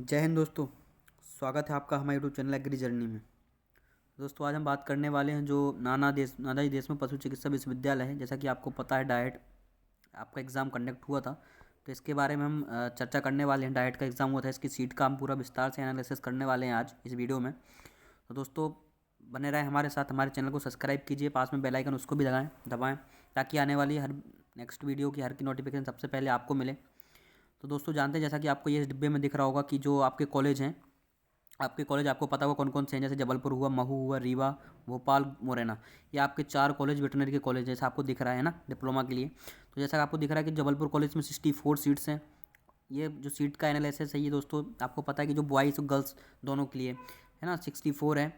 जय हिंद दोस्तों। स्वागत है आपका हमारे यूट्यूब चैनल एग्री जर्नी में। दोस्तों आज हम बात करने वाले हैं जो नानाजी देशमुख पशु चिकित्सा विश्वविद्यालय है। जैसा कि आपको पता है डाइट आपका एग्ज़ाम कंडक्ट हुआ था, तो इसके बारे में हम चर्चा करने वाले हैं। डाइट का एग्ज़ाम हुआ था, इसकी सीट का हम पूरा विस्तार से एनालिसिस करने वाले हैं आज इस वीडियो में। तो दोस्तों बने रहें हमारे साथ, हमारे चैनल को सब्सक्राइब कीजिए, पास में बेल आइकन उसको भी दबाएँ ताकि आने वाली हर नेक्स्ट वीडियो की हर की नोटिफिकेशन सबसे पहले आपको मिले। तो दोस्तों जानते हैं, जैसा कि आपको ये इस डिब्बे में दिख रहा होगा कि जो आपके कॉलेज हैं, आपके कॉलेज आपको पता होगा कौन कौन से हैं। जैसे जबलपुर हुआ, महू हुआ, रीवा, भोपाल, मुरैना, ये आपके 4 कॉलेज वेटनरी के कॉलेज जैसा आपको दिख रहा है ना डिप्लोमा के लिए। तो जैसा आपको दिख रहा है कि जबलपुर कॉलेज में 64 सीट्स हैं। ये जो सीट का एनालिसिस है ये दोस्तों आपको पता है कि जो बॉयज़ और गर्ल्स दोनों के लिए है ना, 64 है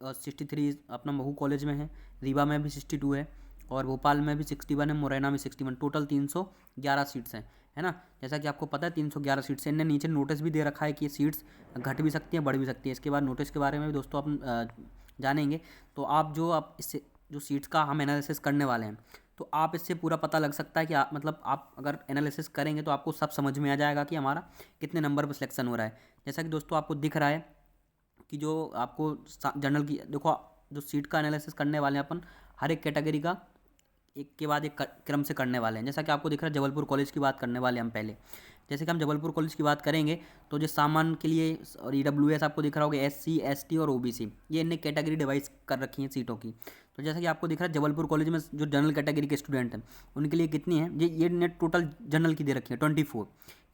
और 63 अपना महू कॉलेज में है, रीवा में भी 62 है और भोपाल में भी 61 है, मुरैना में 61। टोटल 311 सीट्स हैं, है ना। जैसा कि आपको पता है 311 सीट्स हैं। इनने नीचे नोटिस भी दे रखा है कि ये सीट्स घट भी सकती हैं, बढ़ भी सकती हैं। इसके बाद नोटिस के बारे में भी दोस्तों आप जानेंगे। तो आप इससे जो सीट्स का हम एनालिसिस करने वाले हैं, तो आप इससे पूरा पता लग सकता है कि मतलब आप अगर एनालिसिस करेंगे तो आपको सब समझ में आ जाएगा कि हमारा कितने नंबर पर सिलेक्शन हो रहा है। जैसा कि दोस्तों आपको दिख रहा है कि जो आपको जनरल की देखो, जो सीट का एनालिसिस करने वाले हैं अपन, हर एक कैटेगरी का एक के बाद एक क्रम से करने वाले हैं। जैसा कि आपको दिख रहा है जबलपुर कॉलेज की बात करने वाले हैं हम पहले। जैसे कि हम जबलपुर कॉलेज की बात करेंगे तो जो सामान्य के लिए और EWS आपको दिख रहा होगा, SC ST और OBC, ये इनने कैटेगरी डिवाइस कर रखी हैं सीटों की। तो जैसा कि आपको दिख रहा है जबलपुर कॉलेज में जो जनरल कैटेगरी के स्टूडेंट हैं उनके लिए कितनी है, ये नेट टोटल जनरल की दे रखी है 24।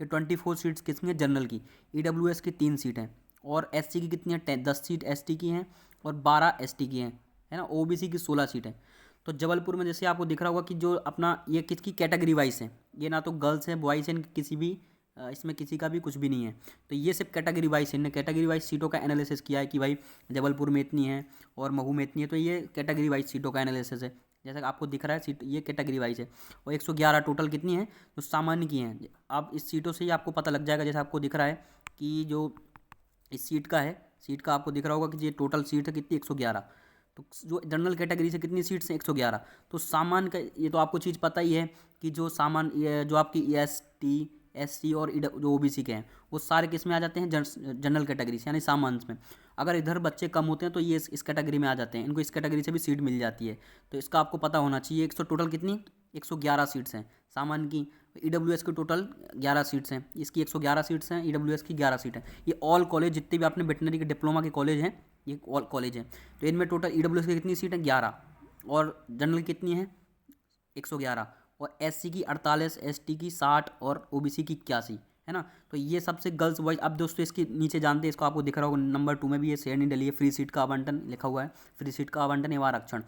ये 24 सीट्स किसकी हैं, जनरल की। EWS की 3 सीट हैं और SC की कितनी है, 10 सीट ST की हैं और 12 ST की हैं, है ना। OBC की 16 सीट है। तो जबलपुर में जैसे आपको दिख रहा होगा कि जो अपना ये किसकी कैटेगरी वाइज है, ये ना तो गर्ल्स हैं बॉयज़ हैं, किसी भी इसमें किसी का भी कुछ भी नहीं है। तो ये सिर्फ कैटेगरी वाइज है, इन्होंने कैटेगरी वाइज सीटों का एनालिसिस किया है कि भाई जबलपुर में इतनी है और महू में इतनी है। तो ये कैटेगरी वाइज सीटों का एनालिसिस है। जैसा कि आपको दिख रहा है सीट ये कैटेगरी वाइज है और 111 टोटल कितनी है जो सामान्य की हैं। आप इस सीटों से ही आपको पता लग जाएगा। जैसा आपको दिख रहा है कि जो इस सीट का आपको दिख रहा होगा कि ये टोटल सीट है कितनी, 111। तो जो जनरल कैटेगरी से कितनी सीट्स हैं, 111। तो सामान्य का ये तो आपको चीज़ पता ही है कि जो सामान्य जो आपकी ST SC और जो OBC के हैं वो सारे किस में आ जाते हैं, जनरल कैटेगरी से, यानी सामान्य में। अगर इधर बच्चे कम होते हैं तो ये इस कैटेगरी में आ जाते हैं, इनको इस कैटेगरी से भी सीट मिल जाती है। तो इसका आपको पता होना चाहिए। 100 टोटल कितनी, 111 सीट्स हैं सामान्य की। EWS की टोटल 11 सीट्स हैं, इसकी 111 सीट्स हैं, EWS की 11 सीट है। ये ऑल कॉलेज जितने भी आपने वेटनरी के डिप्लोमा के कॉलेज हैं ये ऑल कॉलेज हैं। तो इनमें टोटल EWS की कितनी सीट है, 11 और जनरल कितनी है, 111 और SC की 48, ST की 60 और OBC की 81, है ना। तो ये सबसे गर्ल्स बॉयज। अब दोस्तों इसके नीचे जानते हैं, इसको आपको दिख रहा होगा नंबर 2 में भी ये शेयर नहीं डली है, फ्री सीट का आवंटन लिखा हुआ है, फ्री सीट का आवंटन एवं आरक्षण।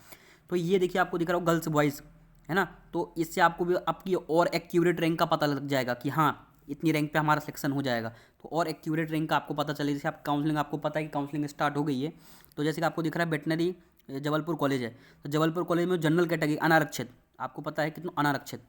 तो ये देखिए आपको दिख रहा होगा गर्ल्स बॉयज़, है ना। तो इससे आपको भी आपकी और एक्यूरेट रैंक का पता लग जाएगा कि हाँ इतनी रैंक पे हमारा सिलेक्शन हो जाएगा। तो और एक्यूरेट रैंक का आपको पता चले। जैसे आप काउंसलिंग, आपको पता है कि काउंसलिंग स्टार्ट हो गई है। तो जैसे कि आपको दिख रहा है वेटनरी जबलपुर कॉलेज है, तो जबलपुर कॉलेज में जनरल कैटेगरी अनारक्षित, आपको पता है कितना अनारक्षित,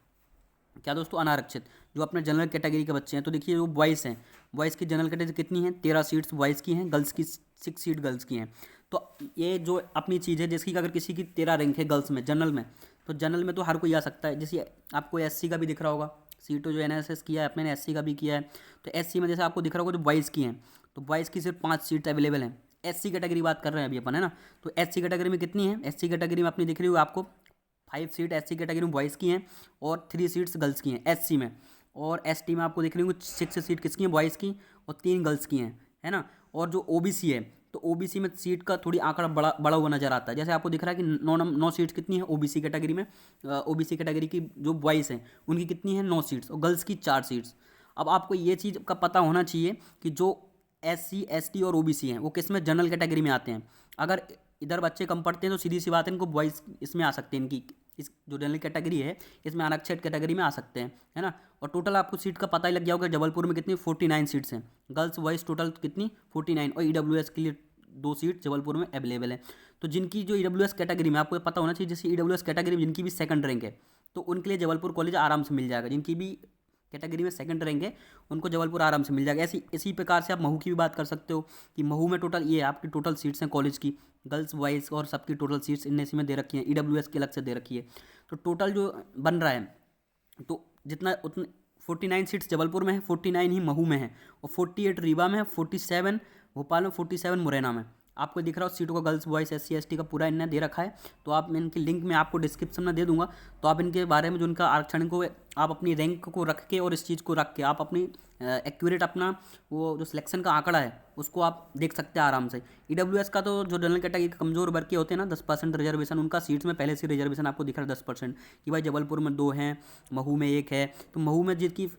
क्या दोस्तों, अनारक्षित जो अपने जनरल कैटेगरी के बच्चे हैं। तो देखिए जो बॉयज़ हैं, बॉयज़ की जनरल कैटेगरी कितनी है, 13 सीट्स बॉयज़ की हैं, गर्ल्स की 6 सीट गर्ल्स की हैं। तो ये जो अपनी चीज़ है जिसकी अगर किसी की 13 रैंक है गर्ल्स में जनरल में, तो जनरल में तो हर कोई आ सकता है। जैसे आपको SC का भी दिख रहा होगा, सीटों जो एनालिसिस किया है अपने ने SC का भी किया है। तो SC में जैसे आपको दिख रहा होगा जो बॉयज़ की हैं, तो बॉयज़ की सिर्फ 5 सीट अवेलेबल हैं। SC कैटेगरी बात कर रहे हैं अभी अपन, है ना। तो SC कैटेगरी में कितनी है, SC कैटेगरी में अपनी दिख रही होगी आपको 5 सीट SC कैटेगरी में बॉयज़ की हैं और 3 सीट्स गर्ल्स की हैं SC में। और ST में आपको दिख रही होंगी 6 सीट किसकी हैं, बॉयज़ की और 3 गर्ल्स की हैं, है ना। और जो OBC है, तो OBC में सीट का थोड़ी आंकड़ा बड़ा बड़ा हुआ नजर आता है। जैसे आपको दिख रहा है कि 9 सीट्स कितनी है OBC कैटेगरी में, OBC कैटेगरी की जो बॉयज़ हैं उनकी कितनी है 9 सीट्स और गर्ल्स की 4 सीट्स। अब आपको ये चीज़ का पता होना चाहिए कि जो SC ST और OBC हैं वो किस में, जनरल कैटेगरी में आते हैं। अगर इधर बच्चे कम पढ़ते हैं तो सीधी सी बात है इनको बॉयज़ इसमें आ सकते हैं, इनकी इस जो जनरल कैटेगरी है इसमें अनारक्षित कैटेगरी में आ सकते हैं, है ना। और टोटल आपको सीट का पता ही लग गया होगा जबलपुर में कितनी 49 सीट्स हैं, गर्ल्स बॉयज़ टोटल कितनी 49 और EWS के लिए 2 सीट जबलपुर में अवेलेबल है। तो जिनकी जो EWS कैटेगरी में, आपको पता होना चाहिए जैसे EWS कैटेगरी में जिनकी भी सेकंड रैंक है तो उनके लिए जबलपुर कॉलेज आराम से मिल जाएगा। जिनकी भी कैटेगरी में सेकंड रैंक है उनको जबलपुर आराम से मिल जाएगा। इसी प्रकार से आप महू की भी बात कर सकते हो कि महू में टोटल ये आपकी टोटल सीट्स हैं कॉलेज की, गर्ल्स बॉयज़ और सबकी टोटल सीट्स इन इसी में दे रखी हैं, EWS की अलग से दे रखी है। तो टोटल जो बन रहा है तो जितना उतने 49 सीट्स जबलपुर में है, 49 ही महू में है, और 48 रीवा में है, 47 भोपाल में, 47 मुरैना में। आपको दिख रहा हो सीटों का गर्ल्स बॉयज़ SC ST का पूरा इन्हें दे रखा है। तो आप इनकी लिंक मैं आपको डिस्क्रिप्शन में दे दूंगा। तो आप इनके बारे में जो इनका आरक्षण को आप अपनी रैंक को रख के और इस चीज़ को रख के आप अपनी एक्यूरेट अपना वो जो सिलेक्शन का आंकड़ा है उसको आप देख सकते हैं आराम से। EWS का तो जो जनरल कैटेगरी के कमजोर वर्ग के होते हैं ना 10% रिजर्वेशन, उनका सीट्स में पहले से रिजर्वेशन आपको दिख रहा है 10% कि भाई जबलपुर में 2 हैं, महू में 1 है। तो महू में जिसकी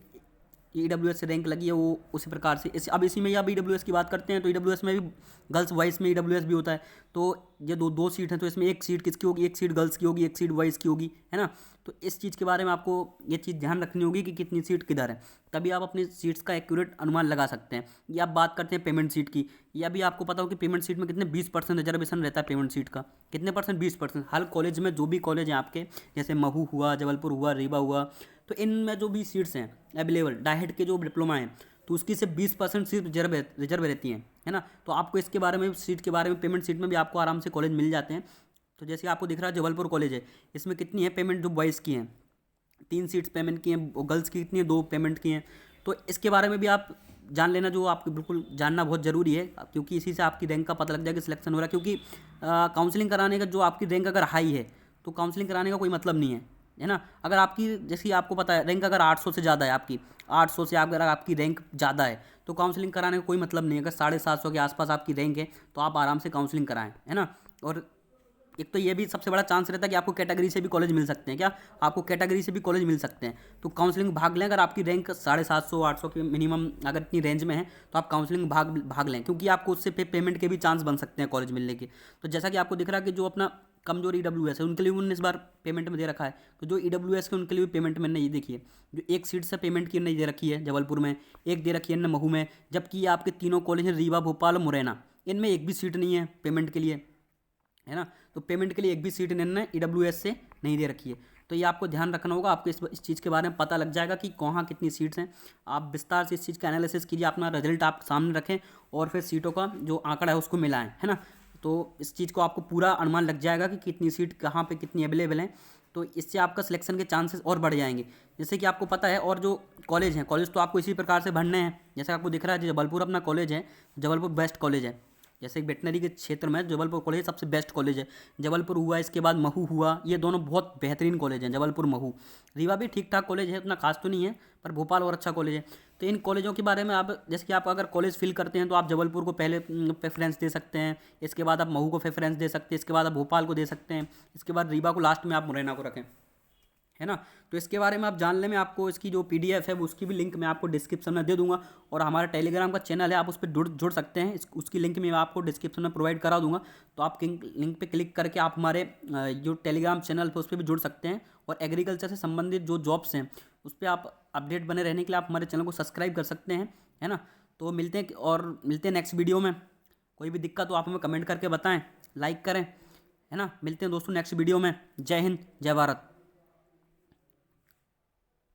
EWS से रैंक लगी है वो उसी प्रकार से अब इसी में अब EWS की बात करते हैं तो EWS में भी गर्ल्स बॉयज़ में EWS भी होता है। तो ये दो सीट हैं, तो इसमें एक सीट किसकी होगी, एक सीट गर्ल्स की होगी, एक सीट बॉयज़ की होगी, है ना। तो इस चीज़ के बारे में आपको ये चीज़ ध्यान रखनी होगी कि कितनी सीट किधर है, तभी आप अपनी सीट्स का एक्यूरेट अनुमान लगा सकते हैं। ये आप बात करते हैं पेमेंट सीट की, या भी आपको पता हो कि पेमेंट सीट में कितने 20% रिजर्वेशन रहता है पेमेंट सीट का, कितने परसेंट, 20%। हर कॉलेज में जो भी कॉलेज हैं आपके, जैसे महू हुआ, जबलपुर हुआ, रीवा हुआ, तो इनमें जो भी सीट्स हैं अवेलेबल डाइट के जो डिप्लोमा हैं तो उसकी सिर्फ 20% सीट रिजर्व रहती हैं, है ना। तो आपको इसके बारे में सीट के बारे में पेमेंट सीट में भी आपको आराम से कॉलेज मिल जाते हैं। तो जैसे आपको दिख रहा है जबलपुर कॉलेज है, इसमें कितनी है पेमेंट जो बॉयज़ की हैं, 3 सीट्स पेमेंट की हैं, गर्ल्स की कितनी है 2 पेमेंट की हैं। तो इसके बारे में भी आप जान लेना, जो आपको बिल्कुल जानना बहुत ज़रूरी है, क्योंकि इसी से आपकी रैंक का पता लग जाएगा कि सिलेक्शन हो रहा है। क्योंकि काउंसलिंग कराने का जो आपकी रैंक अगर हाई है तो काउंसलिंग कराने का कोई मतलब नहीं है ना। अगर आपकी जैसे आपको पता है रैंक अगर 800 से ज़्यादा है, आपकी 800 से अगर आपकी रैंक ज़्यादा है तो काउंसलिंग कराने का कोई मतलब नहीं है। अगर 750 के आसपास आपकी रैंक है तो आप आराम से काउंसलिंग कराएं, है ना। और एक तो ये भी सबसे बड़ा चांस रहता है कि आपको कैटेगरी से भी कॉलेज मिल सकते हैं। क्या आपको कैटेगरी से भी कॉलेज मिल सकते हैं, तो काउंसलिंग भाग लें। अगर आपकी रैंक 750 800 के मिनिमम अगर इतनी रेंज में है तो आप काउंसलिंग भाग लें, क्योंकि आपको उससे पेमेंट के भी चांस बन सकते हैं कॉलेज मिलने के। तो जैसा कि आपको दिख रहा है कि जो अपना कमजोर EWS है उनके लिए उन्होंने इस बार पेमेंट में दे रखा है। तो जो EWS के उनके लिए भी पेमेंट में नहीं देखिए, जो एक सीट से पेमेंट की नहीं दे रखी है जबलपुर में, एक दे रखी है न महू में, जबकि ये आपके तीनों कॉलेज हैं रीवा, भोपाल, मुरैना, इनमें एक भी सीट नहीं है पेमेंट के लिए, है ना। तो पेमेंट के लिए एक भी सीट इन्होंने EWS से नहीं दे रखी है। तो ये आपको ध्यान रखना होगा, आपको इस चीज़ के बारे में पता लग जाएगा कि कहाँ कितनी सीट्स हैं। आप विस्तार से इस चीज़ का एनालिसिस कीजिए, अपना रिजल्ट आप सामने रखें और फिर सीटों का जो आंकड़ा है उसको मिलाएं, है ना। तो इस चीज़ को आपको पूरा अनुमान लग जाएगा कि कितनी सीट कहाँ पे कितनी अवेलेबल हैं। तो इससे आपका सिलेक्शन के चांसेस और बढ़ जाएंगे। जैसे कि आपको पता है, और जो कॉलेज हैं, कॉलेज तो आपको इसी प्रकार से भरने हैं। जैसे आपको दिख रहा है जबलपुर अपना कॉलेज है, जबलपुर बेस्ट कॉलेज है। जैसे वेटनरी के क्षेत्र में जबलपुर कॉलेज सबसे बेस्ट कॉलेज है। जबलपुर हुआ, इसके बाद महू हुआ, ये दोनों बहुत बेहतरीन कॉलेज हैं, जबलपुर महू। रीवा भी ठीक ठाक कॉलेज है, उतना खास तो नहीं है, पर भोपाल और अच्छा कॉलेज है। तो इन कॉलेजों के बारे में आप, जैसे कि आप अगर कॉलेज फिल करते हैं तो आप जबलपुर को पहले प्रेफरेंस दे सकते हैं, इसके बाद आप महू को प्रेफरेंस दे सकते हैं, इसके बाद आप भोपाल को दे सकते हैं, इसके बाद रीवा को लास्ट में आप मुरैना को रखें, है ना। तो इसके बारे में आप जानने में आपको इसकी जो PDF है उसकी भी लिंक मैं आपको डिस्क्रिप्शन में दे दूंगा। और हमारा टेलीग्राम का चैनल है, आप उस पर जुड़ सकते हैं, उसकी लिंक मैं आपको डिस्क्रिप्शन में प्रोवाइड करा दूंगा। तो आप लिंक पे क्लिक करके आप हमारे जो टेलीग्राम चैनल है उस पर भी जुड़ सकते हैं। और एग्रीकल्चर से संबंधित जो जॉब्स हैं उस पर आप अपडेट बने रहने के लिए आप हमारे चैनल को सब्सक्राइब कर सकते हैं, है ना। तो मिलते हैं नेक्स्ट वीडियो में। कोई भी दिक्कत हो आप हमें कमेंट करके बताएँ, लाइक करें, है ना। मिलते हैं दोस्तों नेक्स्ट वीडियो में। जय हिंद, जय भारत।